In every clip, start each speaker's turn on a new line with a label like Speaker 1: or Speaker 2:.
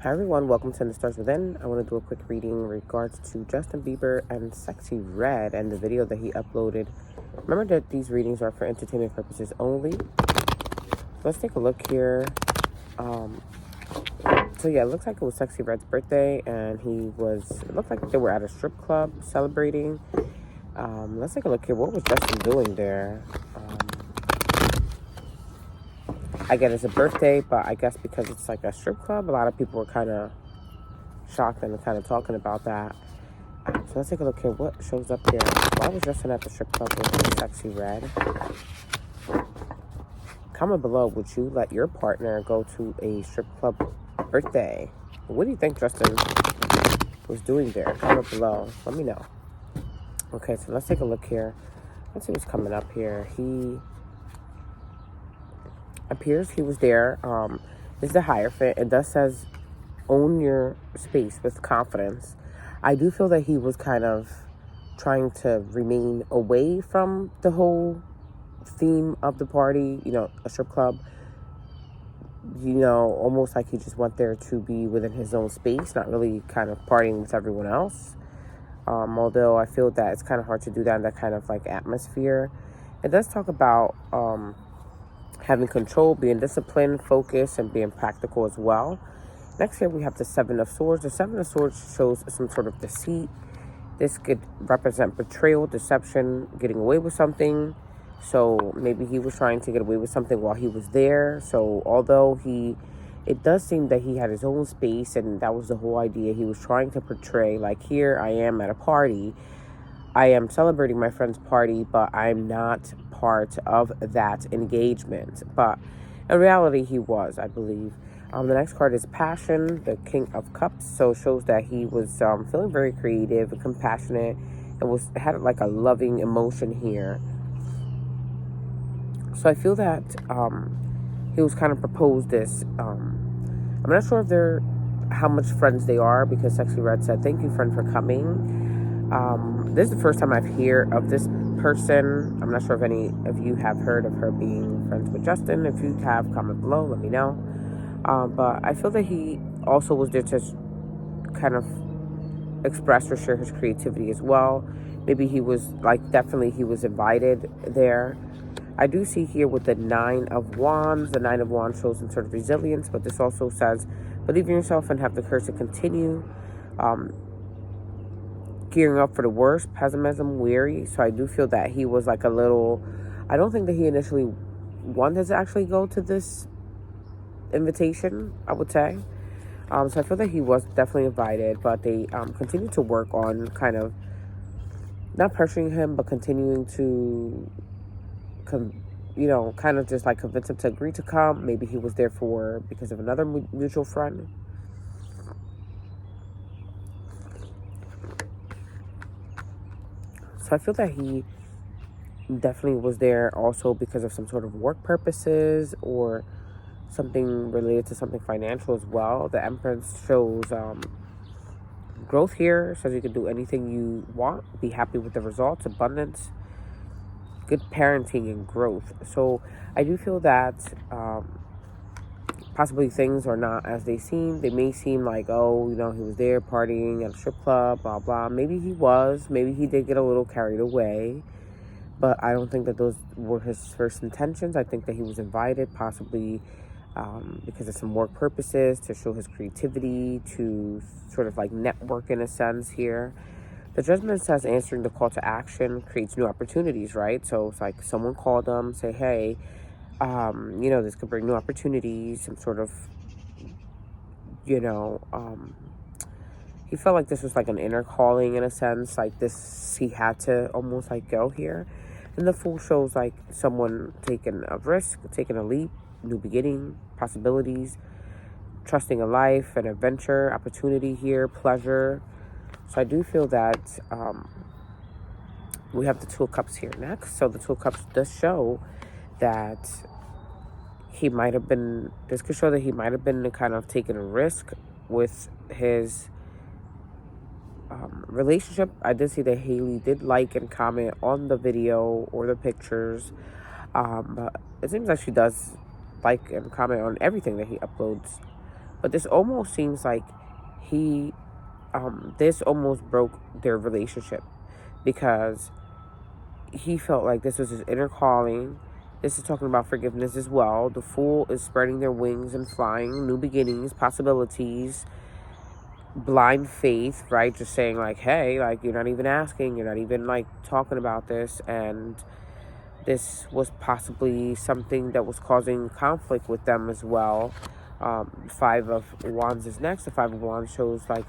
Speaker 1: Hi everyone, welcome to The Stars Within. I want to do a quick reading in regards to Justin Bieber and Sexy Red and the video that he uploaded. Remember that these readings are for entertainment purposes only. Let's take a look here. So yeah, it looks like it was Sexy Red's birthday and it looked like they were at a strip club celebrating. Let's take a look here. What was Justin doing there? I get it's a birthday, but I guess because it's like a strip club, a lot of people were kind of shocked and kind of talking about that. So let's take a look here. What shows up here? Why was Justin at the strip club with Sexy Red? Comment below, would you let your partner go to a strip club birthday? What do you think Justin was doing there? Comment below. Let me know. Okay, so let's take a look here. Let's see what's coming up here. He appears he was there. This is the Hierophant. It does says own your space with confidence. I do feel that he was kind of trying to remain away from the whole theme of the party, a strip club, almost like he just went there to be within his own space, not really kind of partying with everyone else. Although I feel that it's kind of hard to do that in that kind of like atmosphere. It does talk about having control, being disciplined, focused, and being practical as well. Next here we have the Seven of Swords. The Seven of Swords shows some sort of deceit. This could represent betrayal, deception, getting away with something. So maybe he was trying to get away with something while he was there. So although it does seem that he had his own space, and that was the whole idea. He was trying to portray, like, here I am at a party. I am celebrating my friend's party, but I'm not part of that engagement. But in reality, he was, I believe. The next card is Passion, the King of Cups. So it shows that he was feeling very creative and compassionate and had like a loving emotion here. So I feel that he was kind of proposed this. I'm not sure how much friends they are, because Sexy Red said, "Thank you, friend, for coming." This is the first time I've heard of this person. I'm not sure if any of you have heard of her being friends with Justin. If you have, comment below, let me know. But I feel that he also was there to kind of express or share his creativity as well. Maybe he was definitely he was invited there. I do see here with the Nine of Wands. The Nine of Wands shows some sort of resilience, but this also says, believe in yourself and have the courage to continue. Gearing up for the worst, pessimism, weary. So I do feel that he was like a little, I don't think that he initially wanted to actually go to this invitation, I would say. So I feel that he was definitely invited, but they continued to work on kind of not pressuring him, but continuing to kind of just like convince him to agree to come. Maybe he was there because of another mutual friend. So I feel that he definitely was there also because of some sort of work purposes or something related to something financial as well. The Empress shows growth here, says you can do anything you want, be happy with the results, abundance, good parenting, and growth. So I do feel that possibly things are not as they seem. They may seem like, oh, he was there partying at a strip club, blah, blah. Maybe he was. Maybe he did get a little carried away. But I don't think that those were his first intentions. I think that he was invited possibly because of some work purposes, to show his creativity, to sort of like network in a sense here. The Judgment says answering the call to action creates new opportunities, right? So it's like someone called them, say, hey, this could bring new opportunities, some sort of, he felt like this was like an inner calling in a sense, like this, he had to almost like go here. And the Fool shows like someone taking a risk, taking a leap, new beginning, possibilities, trusting a life, an adventure, opportunity here, pleasure. So I do feel that we have the Two of Cups here next. So the Two of Cups does show that this could show that he might have been kind of taking a risk with his relationship. I did see that Haley did like and comment on the video or the pictures. But it seems like she does like and comment on everything that he uploads. But this almost seems like he, this almost broke their relationship, because he felt like this was his inner calling. This is talking about forgiveness as well. The Fool is spreading their wings and flying, new beginnings, possibilities, blind faith, right? Just saying like, hey, like, you're not even asking, you're not even like talking about this. And this was possibly something that was causing conflict with them as well. Five of Wands is next. The Five of Wands shows like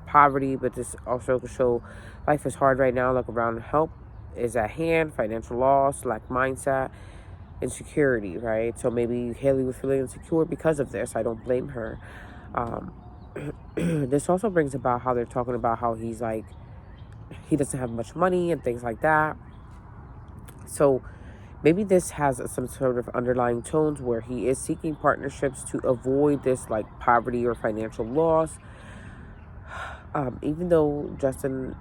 Speaker 1: poverty, but this also could show life is hard right now. Like, around help is at hand, financial loss, lack mindset, insecurity, right? So maybe Haley was feeling insecure because of this. I don't blame her. This also brings about how they're talking about how he's like, he doesn't have much money and things like that. So maybe this has some sort of underlying tones where he is seeking partnerships to avoid this like poverty or financial loss. Even though Justin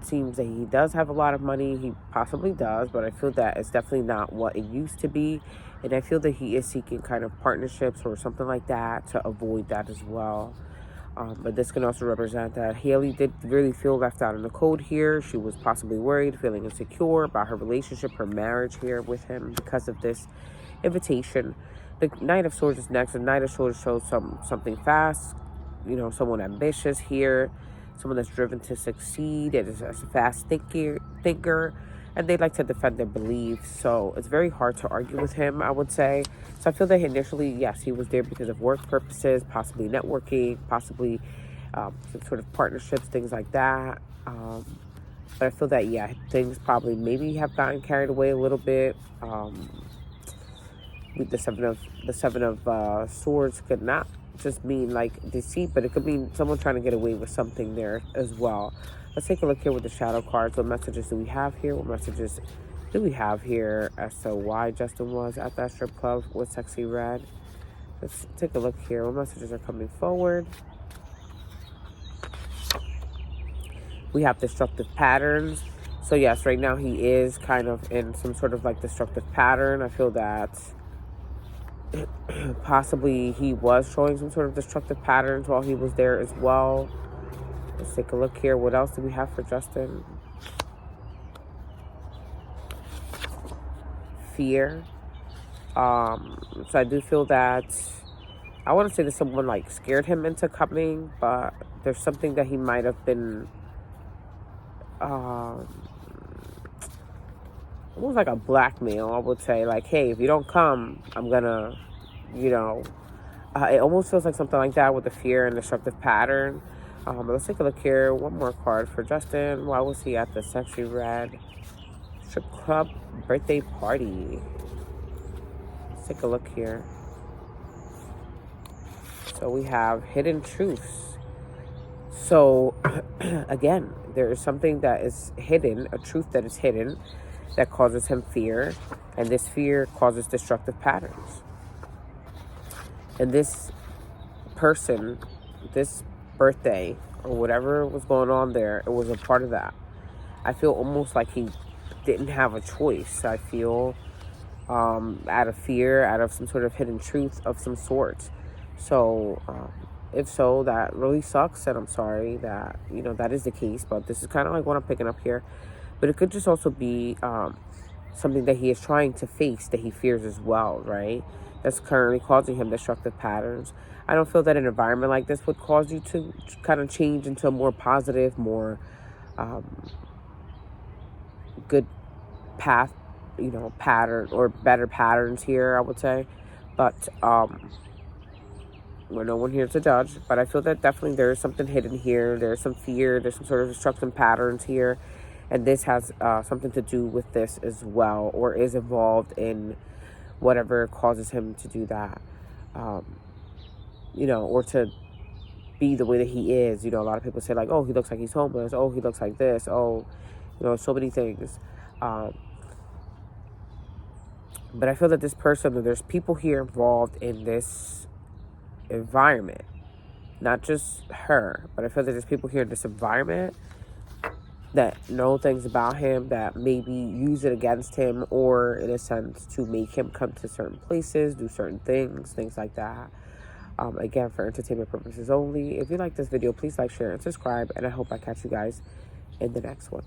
Speaker 1: seems that he does have a lot of money, he possibly does, but I feel that it's definitely not what it used to be. And I feel that he is seeking kind of partnerships or something like that to avoid that as well. But this can also represent that Haley did really feel left out in the cold here. She was possibly worried, feeling insecure about her relationship, her marriage here with him because of this invitation. The Knight of Swords is next. The Knight of Swords shows something fast, someone ambitious here, someone that's driven to succeed, that is a fast thinker, and they like to defend their beliefs. So it's very hard to argue with him, I would say. So I feel that initially, yes, he was there because of work purposes, possibly networking, possibly some sort of partnerships, things like that. But I feel that, yeah, things probably maybe have gotten carried away a little bit. With the Seven of Swords could not just mean like deceit, but it could mean someone trying to get away with something there as well. Let's take a look here with the shadow cards. What messages do we have here? What messages do we have here as to why Justin was at that strip club with Sexyy Red? Let's take a look here. What messages are coming forward? We have destructive patterns. So yes, right now he is kind of in some sort of like destructive pattern. I feel that possibly he was showing some sort of destructive patterns while he was there as well. Let's take a look here. What else do we have for Justin? Fear. So I do feel that, I want to say that someone like scared him into coming, but there's something that he might have been, almost like a blackmail, I would say. Like, hey, if you don't come, I'm gonna, it almost feels like something like that with the fear and destructive pattern. Let's take a look here. One more card for Justin. Why was he at the Sexyy Red strip club birthday party? Let's take a look here. So we have hidden truths. So again, there is something that is hidden, a truth that is hidden, that causes him fear, and this fear causes destructive patterns. And this person, this birthday, or whatever was going on there, it was a part of that. I feel almost like he didn't have a choice. I feel out of fear, out of some sort of hidden truth of some sort. So if so, that really sucks, and I'm sorry that that is the case, but this is kind of like what I'm picking up here. But it could just also be something that he is trying to face, that he fears as well, right? That's currently causing him destructive patterns. I don't feel that an environment like this would cause you to kind of change into a more positive, more good path, pattern, or better patterns here, I would say. But we're no one here to judge, but I feel that definitely there is something hidden here. There's some fear, there's some sort of destructive patterns here, and this has something to do with this as well, or is involved in whatever causes him to do that, or to be the way that he is. A lot of people say like, oh, he looks like he's homeless, oh, he looks like this, oh, so many things. But I feel that this person, there's people here involved in this environment, not just her, but I feel that there's people here in this environment that know things about him, that maybe use it against him, or in a sense to make him come to certain places, do certain things like that. Again, for entertainment purposes only. If you like this video, please like, share, and subscribe. And I hope I catch you guys in the next one.